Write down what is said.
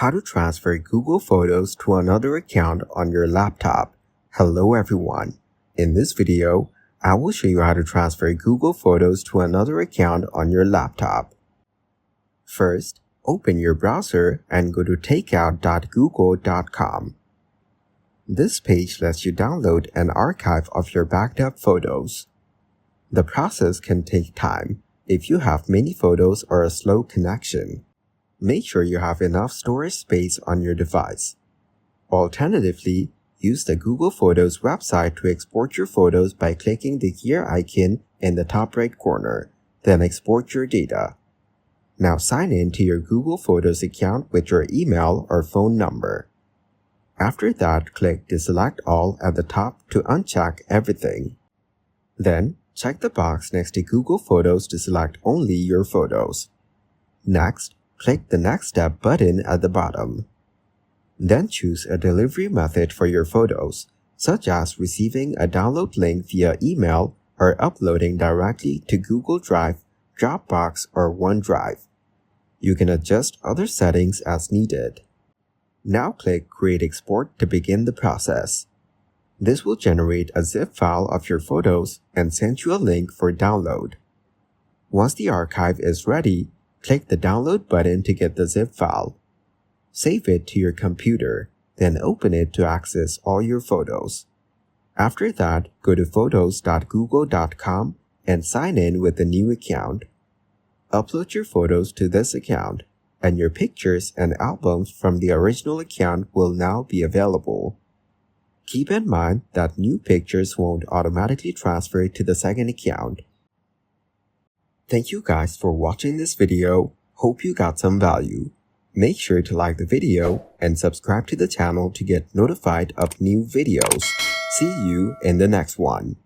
How to transfer Google Photos to another account on your laptop. Hello everyone. In this video, I will show you how to transfer Google Photos to another account on your laptop. First, open your browser and go to takeout.google.com. This page lets you download an archive of your backed up photos. The process can take time if you have many photos or a slow connection. Make sure you have enough storage space on your device. Alternatively, use the Google Photos website to export your photos by clicking the gear icon in the top right corner, then export your data. Now sign in to your Google Photos account with your email or phone number. After that, click Deselect All at the top to uncheck everything. Then, check the box next to Google Photos to select only your photos. Next, click the Next Step button at the bottom. Then choose a delivery method for your photos, such as receiving a download link via email or uploading directly to Google Drive, Dropbox, or OneDrive. You can adjust other settings as needed. Now click Create Export to begin the process. This will generate a zip file of your photos and send you a link for download. Once the archive is ready, click the Download button to get the zip file. Save it to your computer, then open it to access all your photos. After that, go to photos.google.com and sign in with a new account. Upload your photos to this account, and your pictures and albums from the original account will now be available. Keep in mind that new pictures won't automatically transfer to the second account. Thank you guys for watching this video. Hope you got some value. Make sure to like the video and subscribe to the channel to get notified of new videos. See you in the next one.